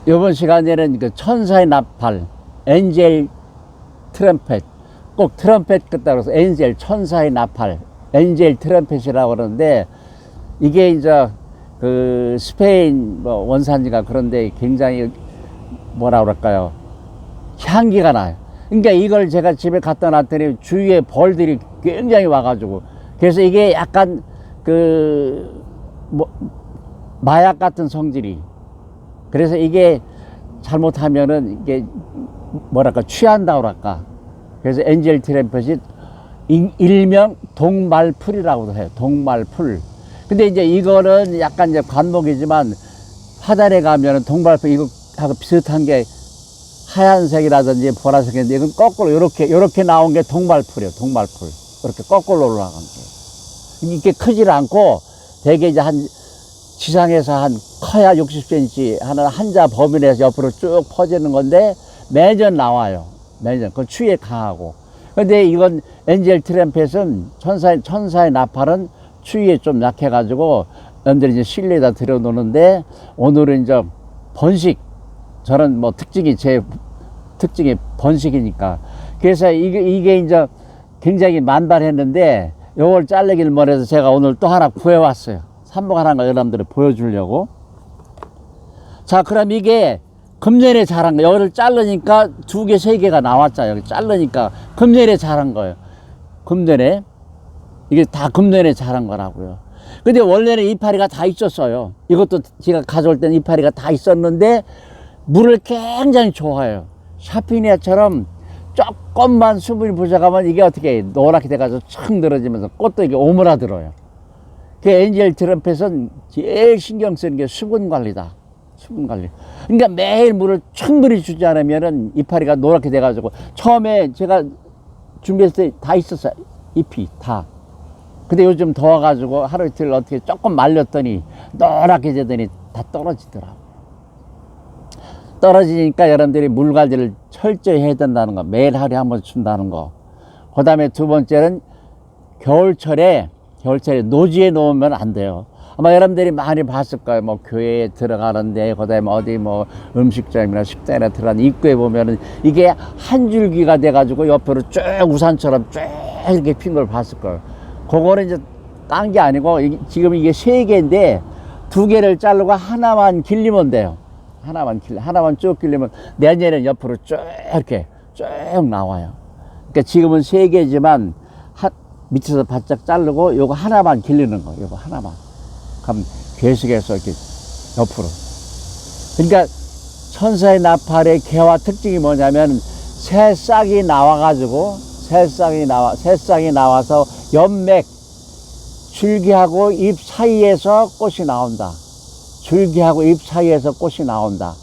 이번 시간에는 그 천사의 나팔, 엔젤 트럼펫, 꼭 트럼펫 같다고 해서 엔젤, 천사의 나팔, 엔젤 트럼펫이라고 그러는데, 이게 이제 그 스페인 뭐 원산지가 그런데 굉장히 뭐라 그럴까요? 향기가 나요. 그러니까 이걸 제가 집에 갖다 놨더니 주위에 벌들이 굉장히 와가지고, 그래서 이게 약간 그 뭐 마약 같은 성질이, 그래서 이게 잘못하면은 이게 뭐랄까 취한다 그럴까. 그래서 엔젤 트럼펫이 일명 동말풀이라고도 해요. 동말풀. 근데 이제 이거는 약간 이제 관목이지만 화단에 가면은 동말풀 이거하고 비슷한 게 하얀색이라든지 보라색인데, 이건 거꾸로 요렇게 나온 게 동말풀이에요. 동말풀. 이렇게 거꾸로 올라간 게. 이게 크질 않고 되게 이제 한 지상에서 한 커야 60cm 하는 한자 범위내에서 옆으로 쭉 퍼지는 건데 매년 나와요. 매년. 그 추위에 강하고. 근데 이건 엔젤 트럼펫은 천사의 나팔은 추위에 좀 약해가지고 남들이 이제 실내에다 들여놓는데, 오늘은 이제 번식, 저는 뭐 제 특징이 번식이니까. 그래서 이게 이제 굉장히 만발했는데, 요걸 자르길 원해서 제가 오늘 또 하나 구해왔어요. 삽목하는 거 여러분들이 보여주려고. 자, 그럼 이게 금년에 자란 거, 여기를 자르니까 2개, 3개가 나왔잖아요. 여기 자르니까 금년에 자란 거예요. 금년에. 이게 다 금년에 자란 거라고요. 근데 원래는 이파리가 다 있었어요. 이것도 제가 가져올 때는 이파리가 다 있었는데, 물을 굉장히 좋아해요. 샤피니아처럼 조금만 수분이 부족하면 이게 어떻게 노랗게 돼가지고 촥 늘어지면서 꽃도 이게 오므라들어요. 그 엔젤 트럼펫은 제일 신경 쓰는 게 수분 관리다. 수분 관리. 그러니까 매일 물을 충분히 주지 않으면은 이파리가 노랗게 돼가지고, 처음에 제가 준비했을 때 다 있었어요. 잎이 다. 근데 요즘 더워가지고 하루 이틀 어떻게 조금 말렸더니 노랗게 되더니 다 떨어지더라고요. 떨어지니까 여러분들이 물 관리를 철저히 해야 된다는 거. 매일 하루에 한 번 준다는 거. 그 다음에 두 번째는 겨울철에 노지에 놓으면 안 돼요. 아마 여러분들이 많이 봤을 거예요. 뭐 교회에 들어가는데, 그 다음에 어디 뭐 음식점이나 식당이나 들어가는 입구에 보면은 이게 한 줄기가 돼가지고 옆으로 쭉 우산처럼 쭉 이렇게 핀 걸 봤을 거예요. 그거는 이제 딴 게 아니고, 지금 이게 3개인데 2개를 자르고 하나만 길리면 돼요. 하나만 쭉 길리면 내년에는 옆으로 쭉 이렇게 쭉 나와요. 그러니까 지금은 3개지만 밑에서 바짝 자르고 요거 하나만 길리는 거, 요거 하나만. 그럼 계속해서 이렇게 옆으로. 그러니까 천사의 나팔의 개화 특징이 뭐냐면, 새싹이 나와서 연맥, 줄기하고 잎 사이에서 꽃이 나온다. 줄기하고 잎 사이에서 꽃이 나온다.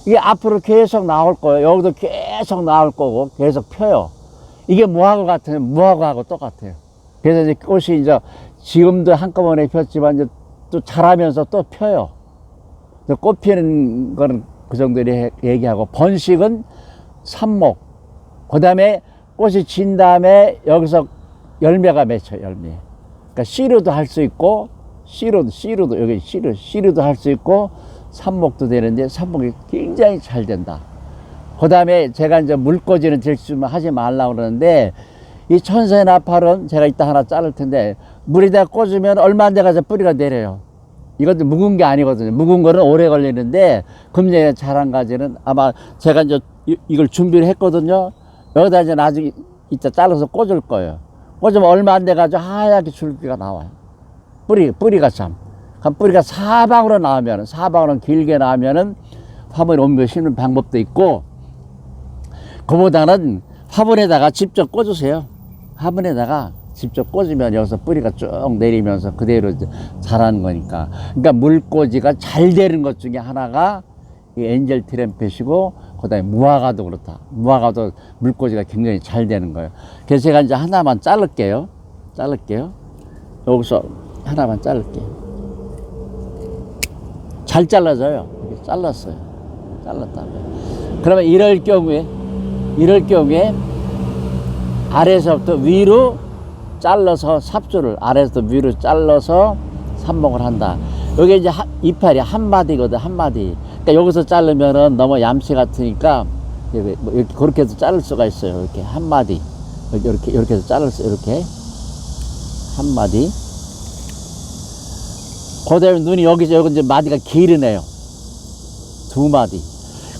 이게 앞으로 계속 나올 거예요. 여기도 계속 나올 거고 계속 펴요. 이게 무화과 같아요. 무화과하고 똑같아요. 그래서 이제 꽃이 이제 지금도 한꺼번에 폈지만 이제 또 자라면서 또 펴요. 꽃 피는 거는 그 정도로 얘기하고, 번식은 삽목. 그 다음에 꽃이 진 다음에 여기서 열매가 맺혀요. 열매. 그러니까 씨로도 할 수 있고, 씨로도 여기 씨로도 할 수 있고, 삽목도 되는데 삽목이 굉장히 잘 된다. 그 다음에 제가 이제 물꽂이는 들수만 하지 말라고 그러는데, 이 천사의 나팔은 제가 이따 하나 자를 텐데, 물에다 꽂으면 얼마 안 돼가지고 뿌리가 내려요. 이것도 묵은 게 아니거든요. 묵은 거는 오래 걸리는데, 금년에 자란 가지는 아마 제가 이제 이걸 준비를 했거든요. 여기다 이제 나중에 이따 잘라서 꽂을 거예요. 꽂으면 얼마 안 돼가지고 하얗게 줄기가 나와요. 뿌리가 참. 그럼 뿌리가 사방으로 길게 나오면은 화분에 옮겨 심는 방법도 있고, 그보다는 화분에다가 직접 꽂으세요. 화분에다가 직접 꽂으면 여기서 뿌리가 쭉 내리면서 그대로 이제 자라는 거니까. 그러니까 물꽂이가 잘 되는 것 중에 하나가 이 엔젤 트럼펫이고, 그 다음에 무화과도 그렇다. 무화과도 물꽂이가 굉장히 잘 되는 거예요. 그래서 제가 이제 하나만 자를게요. 여기서 하나만 자를게요. 잘 잘라져요. 이렇게 잘랐어요. 그러면 이럴 경우에 아래에서부터 위로 잘라서 삽줄을 아래에서부터 위로 잘라서 삽목을 한다. 여기 이제 이파리 한 마디거든, 한 마디. 그러니까 여기서 자르면은 너무 얌체 같으니까 이렇게 그렇게 해서 자를 수가 있어요. 이렇게 한 마디 이렇게 해서 자를 수 이렇게 한 마디. 그다음에 눈이 여기 이제 마디가 길으네요. 두 마디.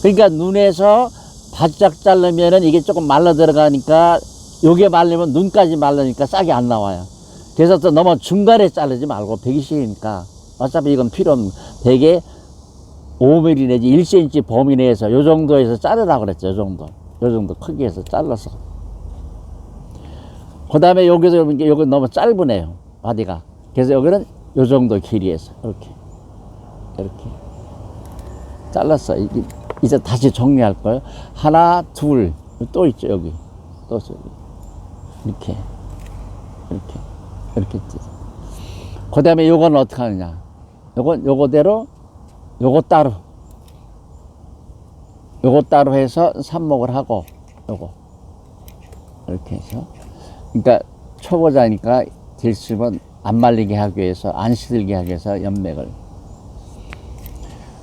그러니까 눈에서 바짝 자르면은 이게 조금 말라 들어가니까 요게 말리면 눈까지 말르니까 싹이 안 나와요. 그래서 또 너무 중간에 자르지 말고 120이니까 어차피 이건 필요 없는 되게 5mm 내지 1cm 범위 내에서 요 정도에서 자르라고 그랬죠. 요 정도 크기에서 잘라서. 그 다음에 여기서 여기 너무 짧으네요. 바디가. 그래서 여기는 요 정도 길이에서 이렇게 잘랐어. 이제 다시 정리할 거예요. 하나, 둘, 또 있죠. 여기 또 이렇게. 그 다음에 요건 어떻게 하느냐. 요거대로 요거 따로 해서 삽목을 하고 요거 이렇게 해서. 그러니까 초보자니까 들쓰면 안 말리게 하기 위해서, 안 시들게 하기 위해서 연맥을.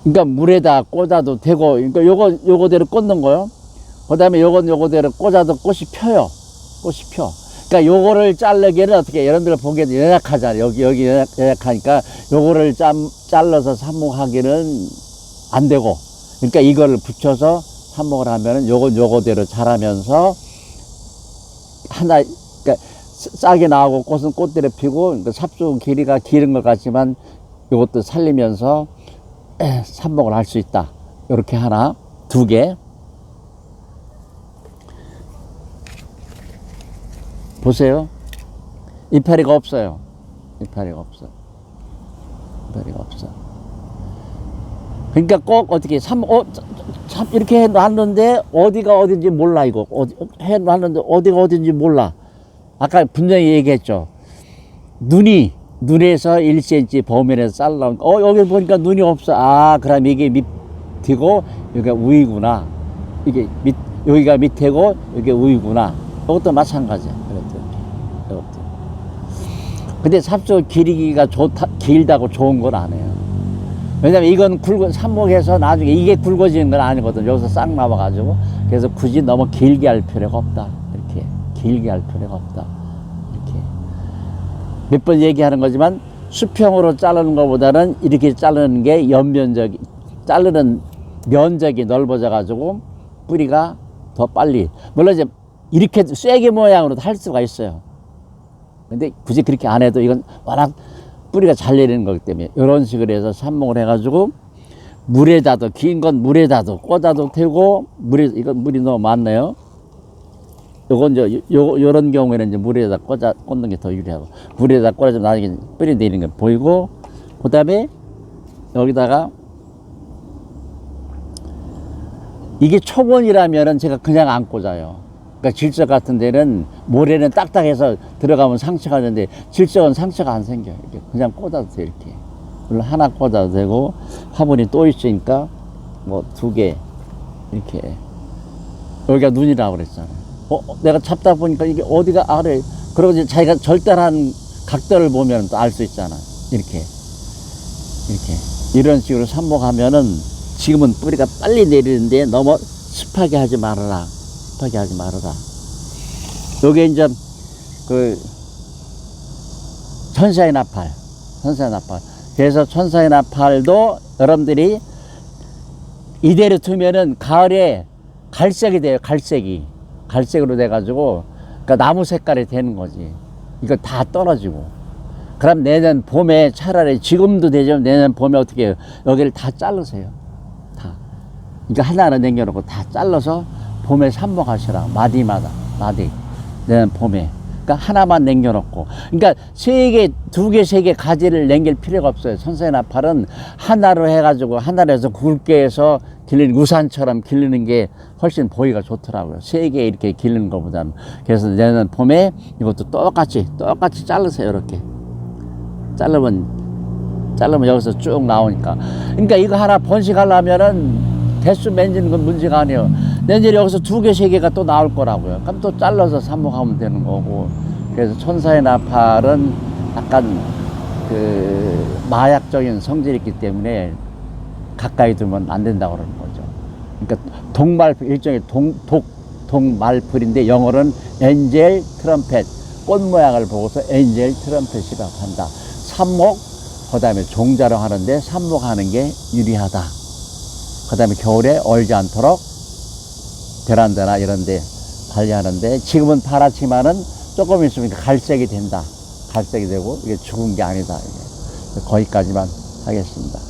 그러니까 물에다 꽂아도 되고, 그러니까 요거대로 꽂는 거요. 그 다음에 요거대로 꽂아도 꽃이 펴요. 꽃이 펴. 그러니까 요거를 자르기에는 어떻게, 여러분들 보기에는 연약하잖아요. 여기 연약하니까 요거를 잘라서 삽목하기는 안 되고. 그러니까 이거를 붙여서 삽목을 하면은 요거대로 자라면서 하나, 그러니까 싹이 나오고 꽃은 꽃대로 피고, 그러니까 삽수 길이가 길은 것 같지만 이것도 살리면서 삽목을 할 수 있다. 이렇게 하나, 두 개. 보세요. 이파리가 없어요. 이파리가 없어. 그러니까 꼭 어떻게 이렇게 해놨는데 어디가 어딘지 몰라. 이거 해놨는데 어디가 어딘지 몰라. 아까 분명히 얘기했죠. 눈에서 1cm 범위에서 잘라온, 여기 보니까 눈이 없어. 그럼 이게 밑이고, 여기가 위구나. 여기가 밑이고, 여기 위구나. 이것도 마찬가지야. 이것도. 근데 삽수 길이가 길다고 좋은 건 아니에요. 왜냐면 이건 삽목해서 나중에 이게 굵어지는 건 아니거든. 여기서 싹 나와가지고. 그래서 굳이 너무 길게 할 필요가 없다. 이렇게. 길게 할 필요가 없다. 몇 번 얘기하는 거지만 수평으로 자르는 것보다는 이렇게 자르는 게 자르는 면적이 넓어져 가지고 뿌리가 더 빨리, 물론 이제 이렇게 쐐기 모양으로도 할 수가 있어요. 근데 굳이 그렇게 안 해도 이건 워낙 뿌리가 잘 내리는 거기 때문에 이런 식으로 해서 삽목을 해가지고 물에다도, 긴 건 물에다도 꽂아도 되고, 이건 물이 너무 많네요. 요건 이제 요런 경우에는 이제 물에다 꽂는 게 더 유리하고, 물에다 꽂아서 나중에 뿌리 내리는 게 보이고, 그 다음에 여기다가 이게 초본이라면은 제가 그냥 안 꽂아요. 그러니까 질석 같은 데는 모래는 딱딱해서 들어가면 상처가 되는데 질석은 상처가 안 생겨요. 이렇게 그냥 꽂아도 돼. 이렇게 물론 하나 꽂아도 되고, 화분이 또 있으니까 뭐 2개 이렇게. 여기가 눈이라고 그랬잖아요. 내가 잡다 보니까 이게 어디가 아래, 그러고 이제 자기가 절단한 각도를 보면 또 알 수 있잖아. 이렇게. 이런 식으로 삽목하면은 지금은 뿌리가 빨리 내리는데 너무 습하게 하지 말아라. 요게 이제 천사의 나팔. 그래서 천사의 나팔도 여러분들이 이대로 두면은 가을에 갈색이 돼요. 갈색으로 돼가지고, 그러니까 나무 색깔이 되는 거지. 이거 다 떨어지고. 그럼 내년 봄에 차라리, 지금도 되지만 내년 봄에 어떻게 해요? 여기를 다 자르세요. 다. 이거 하나는 남겨놓고 다 잘라서 봄에 삽목하시라. 마디. 내년 봄에. 그러니까 하나만 남겨놓고. 그러니까 3개, 2개, 3개 가지를 남길 필요가 없어요. 천사의 나팔은 하나로 해가지고, 하나로 해서 굵게 해서 길르는, 우산처럼 길르는 게 훨씬 보기가 좋더라고요. 3개 이렇게 길르는 것보다는. 그래서 내년 봄에 이것도 똑같이 자르세요. 이렇게. 자르면 여기서 쭉 나오니까. 그러니까 이거 하나 번식하려면은 대수 맺는 건 문제가 아니에요. 내년에 여기서 2개, 3개가 또 나올 거라고요. 그럼 또 잘라서 삽목하면 되는 거고. 그래서 천사의 나팔은 약간 마약적인 성질이 있기 때문에 가까이 두면 안 된다고 그러는 거죠. 그러니까 독말풀, 일종의 독말풀인데 영어로는 엔젤 트럼펫, 꽃 모양을 보고서 엔젤 트럼펫이라고 한다. 삽목, 그 다음에 종자로 하는데 삽목하는 게 유리하다. 그 다음에 겨울에 얼지 않도록 베란다나 이런 데 관리하는데, 지금은 파랗지만은 조금 있으면 갈색이 된다. 갈색이 되고 이게 죽은 게 아니다. 이게. 거기까지만 하겠습니다.